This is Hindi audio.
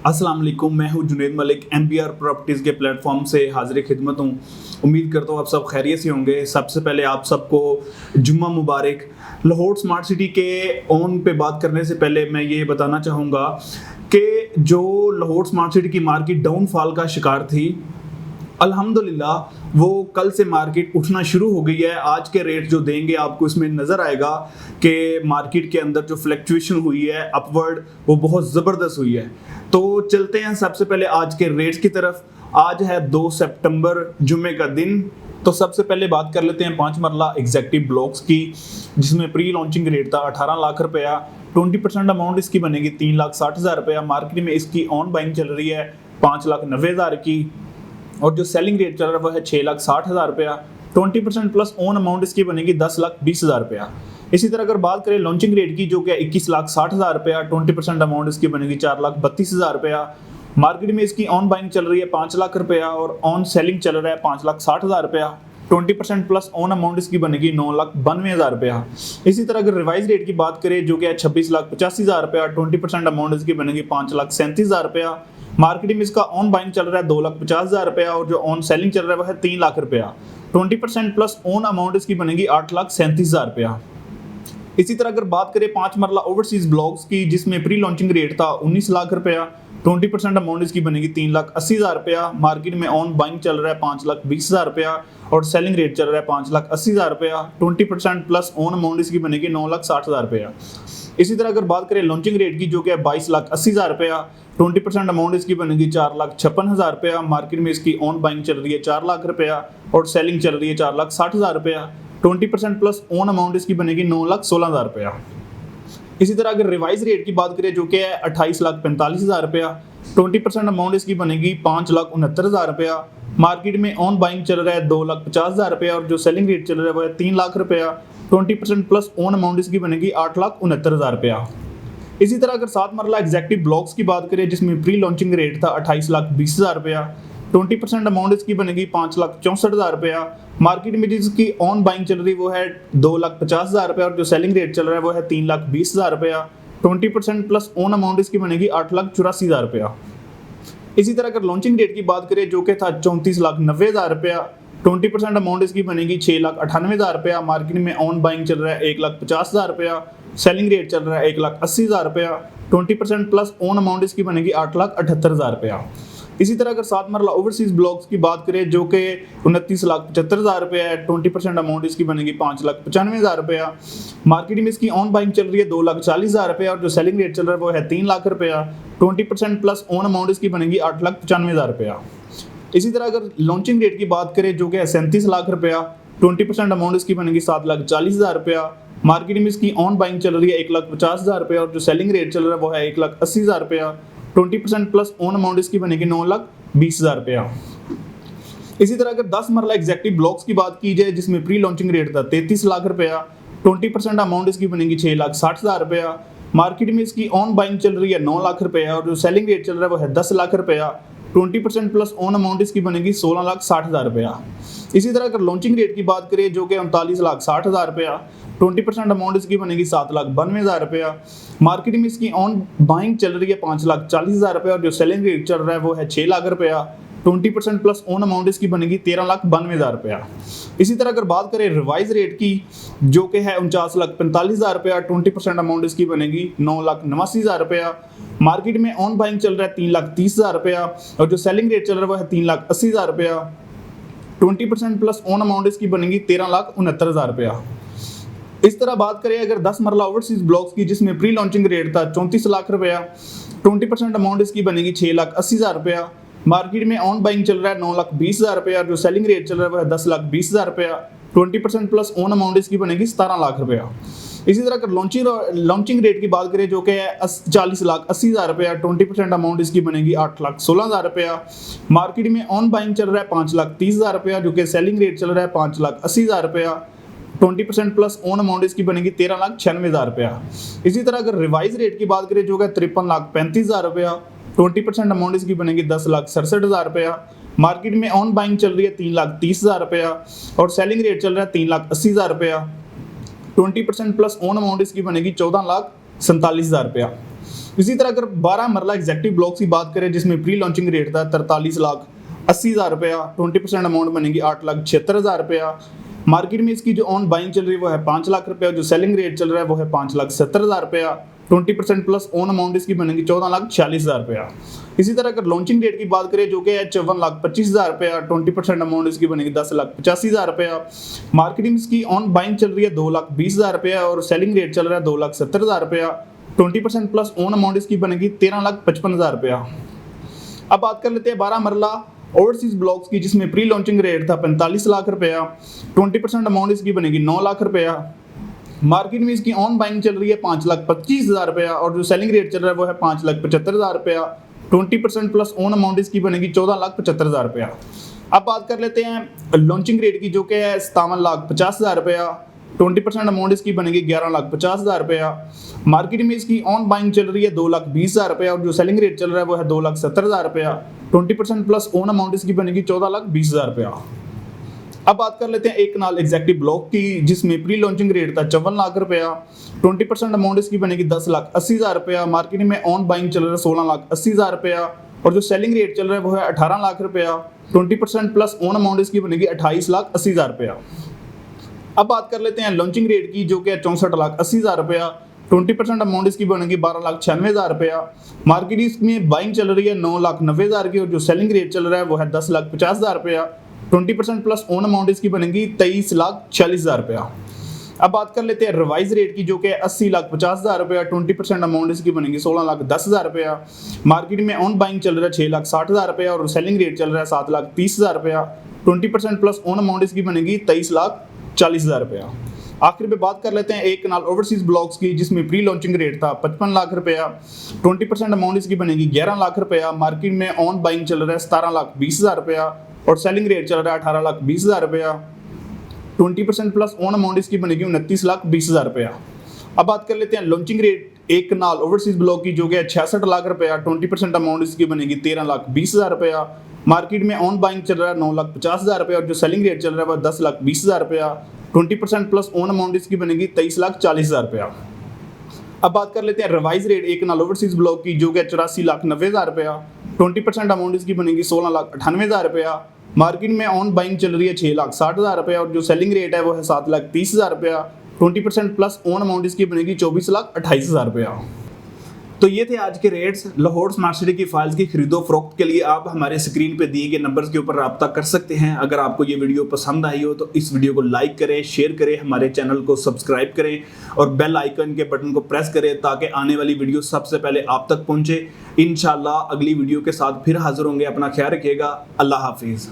अस्सलाम वालेकुम, मैं हूं जुनैद मलिक। MBR प्रॉपर्टीज़ के प्लेटफॉर्म से हाजिर खिदमत हूं। उम्मीद करता हूं आप सब खैरियत से होंगे। सबसे पहले आप सबको जुम्मा मुबारक। लाहौर स्मार्ट सिटी के ओन पे बात करने से पहले मैं ये बताना चाहूँगा कि जो लाहौर स्मार्ट सिटी की मार्केट डाउनफॉल का शिकार थी, अल्हम्दुलिल्लाह वो कल से मार्केट उठना शुरू हो गई है। आज के रेट जो देंगे आपको इसमें नज़र आएगा कि मार्केट के अंदर जो फ्लक्चुएशन हुई है अपवर्ड, वो बहुत ज़बरदस्त हुई है। तो चलते हैं सबसे पहले आज के रेट्स की तरफ। आज है 2 सितंबर, जुम्मे का दिन। तो सबसे पहले बात कर लेते हैं 5 मरला एग्जेक्टिव ब्लॉक्स की, जिसमें प्री लॉन्चिंग रेट था 18 लाख रुपया। 20% अमाउंट इसकी बनेगी 3,60,000 रुपया। मार्केट में इसकी ऑन बाइंग चल रही है 5,90,000 की, और जो सेलिंग रेट चल रहा है वो है 6,60,000 रुपया। 20% प्लस ओन अमाउंट इसकी बनेगी 10,20,000 रुपया। इसी तरह अगर बात करें लॉन्चिंग रेट की, जो कि 21,60,000 रुपया, 20% अमाउंट इसकी बनेगी 4,32,000 रुपया। मार्केट में इसकी ऑन बाइंग चल रही है 5 लाख रुपया और ऑन सेलिंग चल रहा है 5,60,000 रुपया। 20% प्लस ऑन अमाउंट इसकी बनेगी 9,92,000 रुपया। इसी तरह अगर रिवाइज रेट की बात करें, जो कि है 26,85,000 रुपया, 20% अमाउंट इसकी बनेगी 5,37,000 रुपया। मार्केट में इसका ऑन बाइंग चल रहा है 2,50,000 रुपया और जो ऑन सेलिंग चल रहा है वो है 3 लाख रुपया। 20% प्लस ओन अमाउंट इसकी बनेगी 8,37,000 रुपया। इसी तरह अगर बात करें 5 मरला ओवरसीज ब्लॉक्स की, जिसमें प्री लॉन्चिंग रेट था 19 लाख रुपया, 20% अमाउंट इसकी बनेगी 3,80,000 रुपया। मार्केट में ऑन बाइंग चल रहा है 5,20,000 रुपया और सेलिंग रेट चल रहा है 5,80,000 रुपया। 20% प्लस ओन अमाउंट इसकी बनेगी 9,60,000 रुपया। इसी तरह अगर बात करें लॉन्चिंग रेट की, जो कि है 22,80,000 रुपया, 20% अमाउंट इसकी बनेगी 4,56,000 रुपया। मार्केट में इसकी ऑन बाइंग चल रही है 4 लाख रुपया और सेलिंग चल रही है 4,60,000 रुपया। 20% प्लस ओन अमाउंट इसकी बनेगी 9,16,000 रुपया। इसी तरह अगर रिवाइज रेट की बात करें, जो कि है 28,45,000 रुपया, 20% अमाउंट इसकी बनेगी 5,69,000 रुपया। मार्केट में ऑन बाइंग चल रहा है 2,50,000 रुपया और जो सेलिंग रेट चल रहा है वो है 3 लाख रुपया। 20% प्लस ओन अमाउंट इसकी बनेगी 8,69,000 रुपया। इसी तरह अगर 7 मरला एग्जेक्टिव ब्लॉक्स की बात करें, जिसमें प्री लॉन्चिंग रेट था 28,20,000 रुपया, 20% अमाउंट इसकी बनेगी 5,64,000 रुपया। मार्केट में जिसकी ऑन बाइंग चल रही वो है 2,50,000 रुपया और जो सेलिंग रेट चल रहा है वो है 3,20,000 रुपया। 20% प्लस ओन अमाउंट इसकी बनेगी 8,84,000 रुपया। इसी तरह अगर लॉन्चिंग डेट की बात करें, जो कि था 34,90,000 रुपया, 20% अमाउंट इसकी बनेगी 6,98,000 रुपया। मार्केट में ऑन बाइंग चल रहा है 1,50,000 रुपया, सेलिंग रेट चल रहा है 1,80,000 रुपया। 20% प्लस ओन अमाउंट इसकी बनेगी 8,78,000 रुपया। इसी तरह अगर 7 मरला ओवरसीज ब्लॉक्स की बात करें, जो कि 29,75,000 रुपया है, 20% अमाउंट इसकी बनेगी 5,95,000 रुपया। मार्केट में इसकी ऑन बाइंग चल रही है 2,40,000 रुपया और जो सेलिंग रेट चल रहा है वो है 3 लाख रुपया। 20% प्लस ओन अमाउंट इसकी बनेगी 8,95,000 रुपया। इसी तरह अगर लॉन्चिंग रेट की बात करें, जो कि है 37 लाख रुपया, 20% अमाउंट इसकी बनेगी 7,40,000 रुपया। मार्केट में इसकी ऑन बाइंग चल रही है 1,50,000 रुपया और जो सेलिंग रेट चल रहा है वो है 1,80,000 रुपया। 20% प्लस ओन अमाउंट इसकी बनेगी 9,20,000 रुपया। इसी तरह अगर 10 मरला एग्जेक्टिव ब्लॉक्स की बात की जाए, जिसमें प्री लॉन्चिंग रेट था 33 लाख रुपया, 20% अमाउंट इसकी बनेगी 6,60,000 रुपया। मार्केट में इसकी ऑन बाइंग चल रही है 9 लाख रुपया और जो सेलिंग रेट चल रहा है वो है 10 लाख रुपया। 20% प्लस ओन अमाउंट इसकी बनेगी 16,60,000 रुपया। इसी तरह अगर लॉन्चिंग रेट की बात करें, जो कि 39,60,000 रुपया, 20% अमाउंट इसकी बनेगी 7,92,000 रुपया। मार्केट में इसकी ऑन बाइंग चल रही है 5,40,000 रुपया और जो सेलिंग रेट चल रहा है वो है 6 लाख रुपया। 20% प्लस ओन अमाउंट इसकी बनेगी 13,92,000 रुपया। इसी तरह अगर बात करें रिवाइज रेट की, जो कि है 49,45,000 रुपया, 20% अमाउंट इसकी बनेगी 9,89,000 रुपया। मार्केट में ऑन बाइंग चल रहा है 3,30,000 रुपया और जो सेलिंग रेट चल रहा है वो है 3,80,000 रुपया। 20% प्लस ओन अमाउंट इसकी बनेगी 13,69,000 रुपया। इस तरह बात करें अगर 10 मरला ओवरसीज ब्लॉक्स की, जिसमें प्री लॉन्चिंग रेट था 34 लाख रुपया, 20% अमाउंट इसकी बनेगी 6,80,000 रुपया। मार्केट में ऑन बाइंग चल रहा है 9,20,000 रुपया, जो सेलिंग रेट चल रहा है वो है 10,20,000 रुपया। 20% प्लस ओन अमाउंट इसकी बनेगी 17 लाख रुपया। इसी तरह अगर लॉन्चिंग रेट की बात करें, जो कि है 40,80,000 रुपया, 20% अमाउंट इसकी बनेगी 8,16,000 रुपया। मार्केट में ऑन बाइंग चल रहा है 5,30,000 रुपया, जो कि सेलिंग रेट चल रहा है 5,80,000 रुपया। 20% प्लस ओन अमाउंट इसकी बनेगी 13,96,000 रुपया। इसी तरह अगर रिवाइज रेट की बात करें, जो कि 53,35,000 रुपया, 20% अमाउंट इसकी बनेगी 10,67,000 रुपया। मार्केट में ऑन बाइंग चल रही है 3,30,000 रुपया और सेलिंग रेट चल रहा है 3,80,000 रुपया। 20% प्लस ओन अमाउंट इसकी बनेगी 14,47,000 रुपया। इसी तरह अगर 12 मरला एग्जेक्टिव ब्लॉक्स की बात करें जिसमें प्री लॉन्चिंग रेट था 43,80,000 रुपया, 20% अमाउंट बनेगी 8,76,000 रुपया। मार्केट में इसकी जो ऑन बाइंग चल रही है वो है 5 लाख रुपया, जो सेलिंग रेट चल रहा है वो है 5,70,000 रुपया। 20% प्लस ओन अमाउंट इसकी बनेगी 14,40,000 रुपया। इसी तरह अगर लॉन्चिंग डेट की बात करें जो कि है 54,25,000 रुपया, 20% अमाउंट इसकी बनेगी 10,85,000 रुपया। मार्केटिंग इसकी ऑन बाइंग चल रही है 2,20,000 रुपया और सेलिंग रेट चल रहा है 2,70,000 रुपया। 20% प्लस ओन अमाउंट इसकी बनेगी 13,55,000 रुपया। अब बात कर लेते हैं 12 मरला ओवरसीज ब्लॉक्स की जिसमें प्री लॉन्चिंग रेट था 45 लाख रुपया, 20% अमाउंट इसकी बनेगी 9 लाख रुपया। मार्केट में इसकी ऑन बाइंग चल रही है 5,25,000 रुपया और जो सेलिंग रेट चल रहा है वो है 5,75,000 रुपया। 20% प्लस ओन अमाउंट इसकी बनेगी 14,75,000 रुपया। अब बात कर लेते हैं लॉन्चिंग रेट की जो कि है 57,50,000 रुपया, 20% अमाउंट इसकी बनेगी 11,50,000 रुपया। मार्केट में इसकी ऑन बाइंग चल रही है 2,20,000 रुपया और जो सेलिंग रेट चल रहा है वो है 2,70,000 रुपया। 20% प्लस ओन अमाउंट इसकी बनेगी 14,20,000 रुपया। अब बात कर लेते हैं एक कनाल एग्जैक्टिव ब्लॉक की जिसमें प्री लॉन्चिंग रेट था 54 लाख रुपया, 20% अमाउंट इसकी बनेगी 10,80,000 रुपया। मार्केट में ऑन बाइंग चल रहा है 16,80,000 रुपया और जो सेलिंग रेट चल रहा है वो है 18 लाख रुपया। 20% प्लस ओन अमाउंट इसकी बनेगी 28,80,000 रुपया। अब बात कर लेते हैं लॉन्चिंग रेट की जो कि 64,80,000 रुपया, 20% अमाउंट इसकी बनेगी 12,96,000 रुपया। मार्केट में बाइंग चल रही है 9,90,000 की और जो सेलिंग रेट चल रहा है वो है 10,50,000 रुपया। 20% प्लस ओन अमाउंट इसकी बनेगी 23,40,000 रुपया। अब बात कर लेते हैं रिवाइज रेट की जो कि 80,50,000 रुपया, 20% अमाउंट इसकी बनेगी 16,10,000 रुपया। मार्केट में ऑन बाइंग चल रहा है 6,60,000 रुपया और सेलिंग रेट चल रहा है 7,30,000 रुपया। 20% प्लस ओन अमाउंट इसकी बनेगी 23,40,000 रुपया। आखिर में बात कर लेते हैं एक कनाल ओवरसीज ब्लॉक्स की जिसमें प्री लॉन्चिंग रेट था 55 लाख रुपया, 20% अमाउंट इसकी बनेगी 11 लाख रुपया। मार्केट में ऑन बाइंग चल रहा है 17,20,000 रुपया और सेलिंग रेट चल रहा है 18,20,000 रुपया। 20% प्लस ओन अमाउंट इसकी बनेगी 29,20,000 रुपया। अब बात कर लेते हैं लॉन्चिंग रेट एक कनाल ओवरसीज ब्लॉक की जो कि 66 लाख रुपया, 20% अमाउंट इसकी बनेगी 13,20,000 रुपया। मार्केट में ऑन बाइंग चल रहा है 9,50,000 रुपया और जो सेलिंग रेट चल रहा है वह 10,20,000 रुपया। 20% प्लस ओन अमाउंट इसकी बनेगी 23,40,000 रुपया। अब बात कर लेते हैं रिवाइज रेट एक कनाल ओवरसीज ब्लॉक की जो कि 84,90,000 रुपया, 20% अमाउंट इसकी बनेगी 16,98,000 रुपया। मार्केट में ऑन बाइंग चल रही है 6,60,000 रुपया और जो सेलिंग रेट है वो है 7,30,000 रुपया। 20% प्लस ओन अमाउंट इसकी बनेगी 24,28,000 रुपया। तो ये थे आज के रेट्स। लाहौर स्मार्ट सिटी की फाइल्स की खरीदो फरोख्त के लिए आप हमारे स्क्रीन पे दिए गए नंबर्स के ऊपर रब्ता कर सकते हैं। अगर आपको ये वीडियो पसंद आई हो तो इस वीडियो को लाइक करें, शेयर करें, हमारे चैनल को सब्सक्राइब करें और बेल आइकन के बटन को प्रेस करें ताकि आने वाली वीडियो सबसे पहले आप तक पहुंचे। इंशाल्लाह अगली वीडियो के साथ फिर हाजिर होंगे। अपना ख्याल रखिएगा। अल्लाह हाफिज़।